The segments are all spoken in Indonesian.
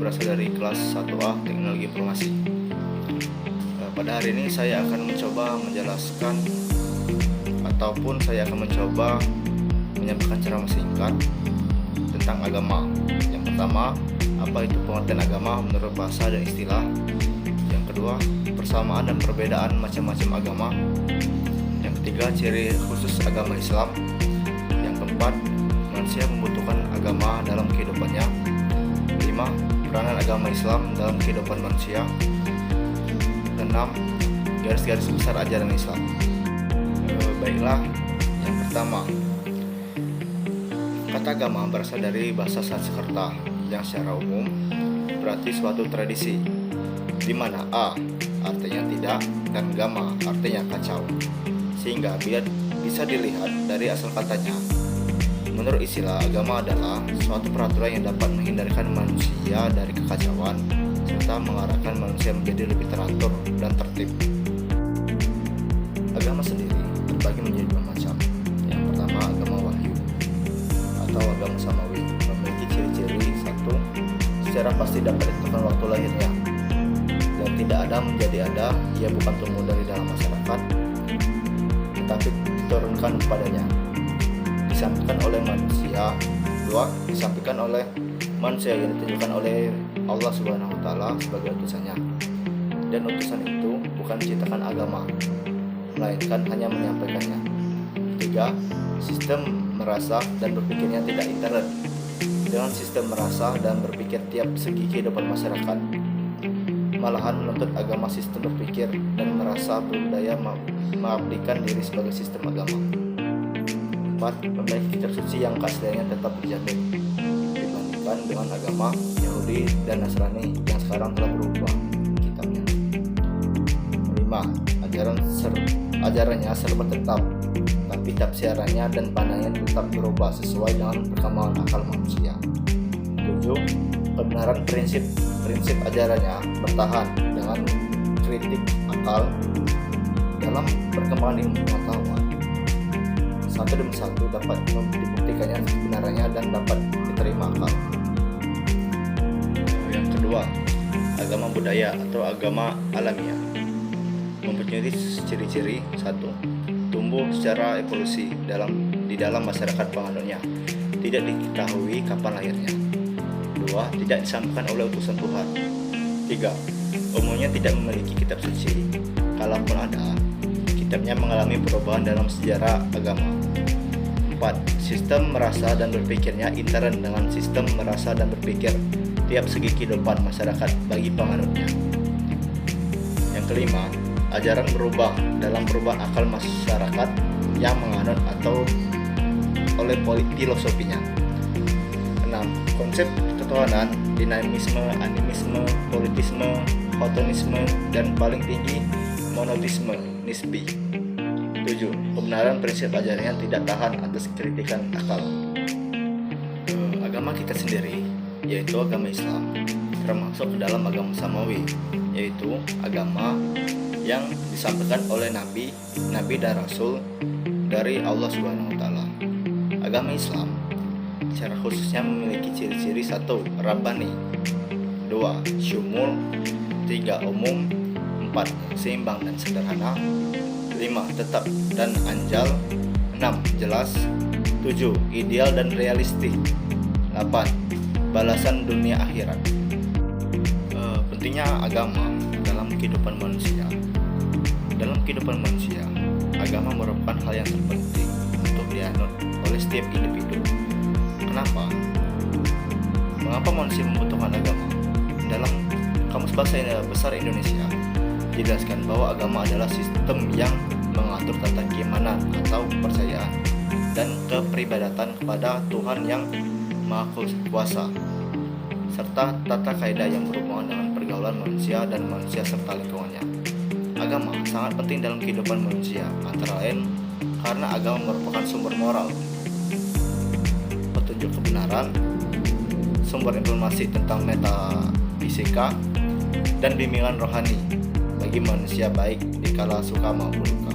berasal dari kelas 1A Teknologi Informasi. Pada hari ini saya akan mencoba menjelaskan ataupun saya akan mencoba menyampaikan ceramah singkat tentang agama. Yang pertama, apa itu pengertian agama menurut bahasa dan istilah. Yang kedua, persamaan dan perbedaan macam-macam agama. Yang ketiga, ciri khusus agama Islam. Yang keempat, manusia membutuhkan agama dalam kehidupannya. 5. Peranan agama Islam dalam kehidupan manusia. 6. Garis-garis besar ajaran Islam. Baiklah, yang pertama, kata agama berasal dari bahasa Sanskerta yang secara umum berarti suatu tradisi, di mana A artinya tidak dan gama artinya kacau. Sehingga bisa dilihat dari asal katanya. Menurut istilah, agama adalah suatu peraturan yang dapat menghindarkan manusia dari kekacauan serta mengarahkan manusia menjadi lebih teratur dan tertib. Agama sendiri terbagi menjadi dua macam. Yang pertama, agama wahyu atau agama samawi, memiliki ciri-ciri: 1. Secara pasti dapat ditentukan waktu lahirnya dan tidak ada menjadi ada. Ia bukan tumbuh dari dalam masyarakat, tetapi diturunkan kepadanya, disampaikan oleh manusia. 2. Disampaikan oleh manusia yang ditunjukkan oleh Allah Subhanahu wa Ta'ala sebagai utusannya, dan utusan itu bukan menciptakan agama, melainkan hanya menyampaikannya. 3. Sistem merasa dan berpikirnya tidak intern. Dengan sistem merasa dan berpikir tiap segi kehidupan masyarakat, malahan menuntut agama sistem berpikir dan merasa berbudaya mengabdikan diri sebagai sistem agama. 4. Memiliki kitab suci yang keasliannya tetap dijamin, dibandingkan dengan agama Yahudi dan Nasrani yang sekarang telah berubah kitabnya. 5. Ajarannya serba tetap, tapi tafsirannya dan pandangannya tetap berubah sesuai dengan perkembangan akal manusia. 7. Kebenaran prinsip ajarannya bertahan dengan kritik akal dalam perkembangan ilmu pengetahuan. Satu demi satu dapat dibuktikannya kebenarannya dan dapat diterima akal. Yang kedua, agama budaya atau agama alamiah mempunyai ciri-ciri: 1. Tumbuh secara evolusi di dalam masyarakat penganutnya, tidak diketahui kapan lahirnya. 2. Tidak disampaikan oleh utusan Tuhan. 3. Umumnya tidak memiliki kitab suci, kalaupun ada, kitabnya mengalami perubahan dalam sejarah agama. 4. Sistem merasa dan berpikirnya intern dengan sistem merasa dan berpikir tiap segi kehidupan masyarakat bagi penganutnya. Yang kelima, ajaran berubah dalam perubahan akal masyarakat yang menganut atau oleh filosofinya. 6. Konsep ketuhanan, dinamisme, animisme, politisme, hotonisme, dan paling tinggi monotisme nisbi. 7. Kebenaran prinsip ajarannya tidak tahan atas kritikan akal. Agama kita sendiri, yaitu agama Islam, termasuk ke dalam agama samawi, yaitu agama yang disampaikan oleh nabi dan rasul dari Allah Subhanahu wa Ta'ala. Agama Islam secara khususnya memiliki ciri-ciri: 1. Rabbani, 2. syumul, 3. Umum, 4. Seimbang dan sederhana, 5. Tetap dan anjal, 6. Jelas, 7. Ideal dan realistik, 8. Balasan dunia akhirat. Pentingnya agama dalam kehidupan manusia. Dalam kehidupan manusia, agama merupakan hal yang terpenting untuk dianut oleh setiap individu. Kenapa? Mengapa manusia membutuhkan agama? Dalam Kamus Bahasa Besar Indonesia dijelaskan bahwa agama adalah sistem yang mengatur tata keimanan atau kepercayaan dan kepribadatan kepada Tuhan yang Maha Kuasa, serta tata kaidah yang berhubungan dengan pergaulan manusia dan manusia serta lingkungannya. Agama sangat penting dalam kehidupan manusia, antara lain karena agama merupakan sumber moral, petunjuk kebenaran, sumber informasi tentang metafisika, dan bimbingan rohani bagi manusia baik di kala suka maupun duka.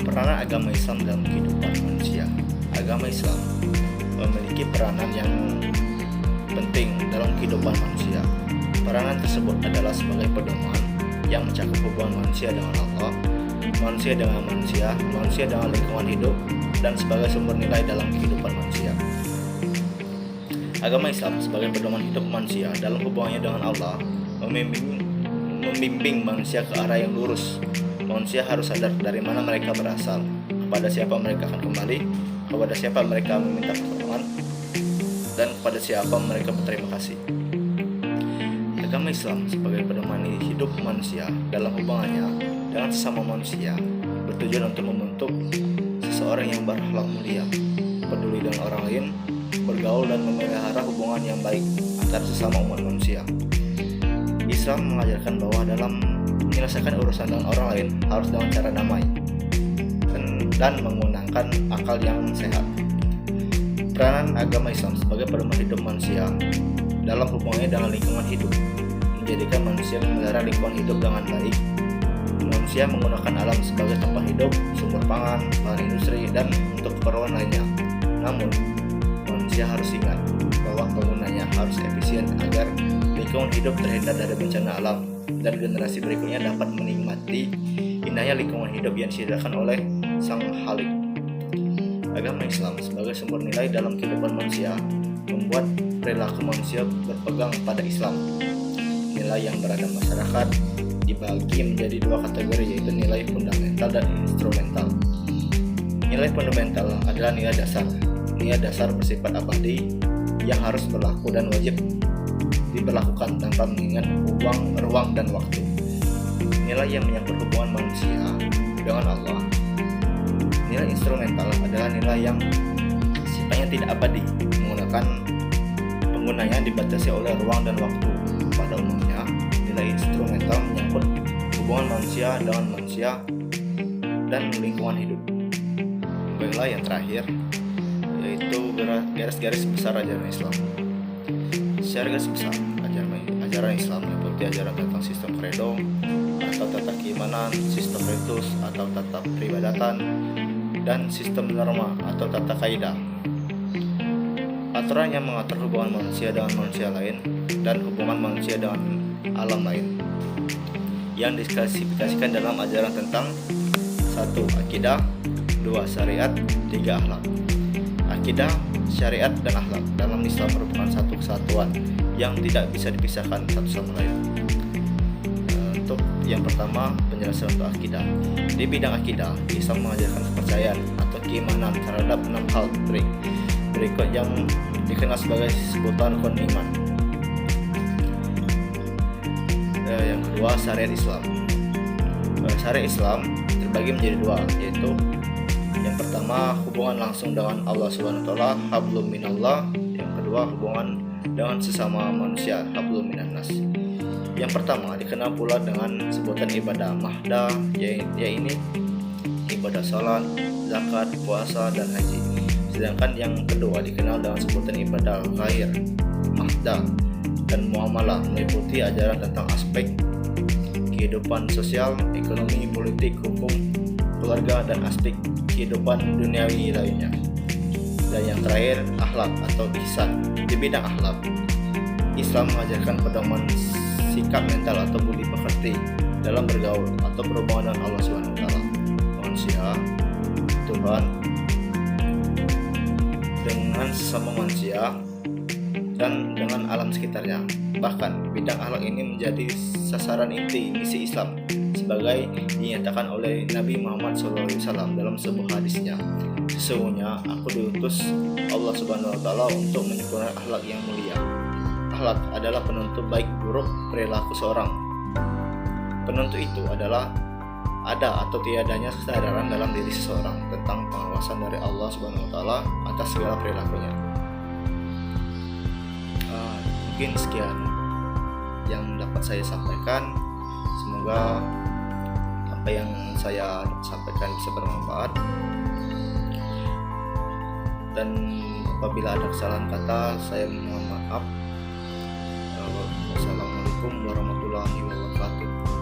Peranan agama Islam dalam kehidupan manusia. Agama Islam memiliki peranan yang penting dalam kehidupan manusia. Peranan tersebut adalah sebagai pedoman yang mencakup hubungan manusia dengan Allah, manusia dengan manusia, manusia dengan lingkungan hidup, dan sebagai sumber nilai dalam kehidupan manusia. Agama Islam sebagai pedoman hidup manusia dalam hubungannya dengan Allah membimbing manusia ke arah yang lurus. Manusia harus sadar dari mana mereka berasal, kepada siapa mereka akan kembali, kepada siapa mereka meminta pertolongan, dan kepada siapa mereka berterima kasih. Agama Islam sebagai pedoman hidup manusia dalam hubungannya dengan sesama manusia bertujuan untuk membentuk seseorang yang berakhlak mulia, peduli dengan orang lain, bergaul dan memelihara hubungan yang baik antar sesama umat manusia. Islam mengajarkan bahwa dalam menyelesaikan urusan dengan orang lain harus dengan cara damai dan menggunakan akal yang sehat. Peranan agama Islam sebagai pedoman hidup manusia dalam hubungannya dengan lingkungan hidup menjadikan manusia memelihara lingkungan hidup dengan baik. Manusia menggunakan alam sebagai tempat hidup, sumber pangan, bahan industri, dan untuk keperluan lainnya. Namun, manusia harus ingat bahwa penggunanya harus efisien agar lingkungan hidup terhindar dari bencana alam dan generasi berikutnya dapat menikmati indahnya lingkungan hidup yang disediakan oleh Sang Khalik. Agama Islam sebagai sumber nilai dalam kehidupan manusia membuat perilaku manusia berpegang pada Islam. Nilai yang berada masyarakat dibagi menjadi dua kategori, yaitu nilai fundamental dan instrumental. Nilai fundamental adalah nilai dasar. Nilai dasar bersifat abadi yang harus berlaku dan wajib diberlakukan tanpa mengingat ruang dan waktu. Nilai yang menyangkut hubungan manusia dengan Allah. Nilai instrumental adalah nilai yang sifatnya tidak abadi, penggunanya dibatasi oleh ruang dan waktu. Pada umumnya, nilai instrumental menyangkut hubungan manusia dengan manusia dan lingkungan hidup. Baiklah, yang terakhir yaitu garis-garis besar ajaran Islam. Secara garis besar, ajaran Islam meliputi ajaran tentang sistem credo atau tata keimanan, sistem ritus atau tata peribadatan, dan sistem norma atau tata kaidah. Aturan yang mengatur hubungan manusia dengan manusia lain dan hubungan manusia dengan alam lain yang diklasifikasikan dalam ajaran tentang 1. Akidah, 2. Syariat, 3. Akhlak. Akidah, syariat, dan akhlak dalam Islam merupakan satu kesatuan yang tidak bisa dipisahkan satu sama lain. Untuk yang pertama, penjelasan untuk akidah. Di bidang akidah, Islam mengajarkan kepercayaan atau keimanan terhadap 6 hal berikut yang dikenal sebagai sebutan rukun iman. Yang kedua, syariat Islam. Syariat Islam terbagi menjadi dua, yaitu yang pertama hubungan langsung dengan Allah Subhanahu wa taala, hablum minallah. Yang kedua, hubungan dengan sesama manusia, hablum minannas. Yang pertama dikenal pula dengan sebutan ibadah mahdah, yaitu ibadah salat, zakat, puasa, dan haji. Sedangkan yang kedua dikenal dengan sebutan ibadah khair, mahdah, dan muamalah, meliputi ajaran tentang aspek kehidupan sosial, ekonomi, politik, hukum, keluarga, dan aspek kehidupan duniawi lainnya. Dan yang terakhir, akhlak atau ihsan. Di bidang akhlak, Islam mengajarkan pedoman sikap mental atau budi pekerti dalam bergaul atau berhubungan dengan Allah SWT, manusia, Tuhan, dengan sesama manusia, dan dengan alam sekitarnya. Bahkan bidang akhlak ini menjadi sasaran inti misi Islam, sebagai dinyatakan oleh Nabi Muhammad SAW dalam sebuah hadisnya, sesungguhnya aku diutus Allah Subhanahu wa taala untuk menyempurnakan akhlak yang mulia. Akhlak adalah penentu baik buruk perilaku seorang. Penentu itu adalah ada atau tiadanya kesadaran dalam diri seseorang tentang pengawasan dari Allah Subhanahu wa taala atas segala perilakunya. Mungkin sekian yang dapat saya sampaikan. Semoga apa yang saya sampaikan bisa bermanfaat. Dan apabila ada kesalahan kata, saya mohon maaf. Wassalamualaikum warahmatullahi wabarakatuh.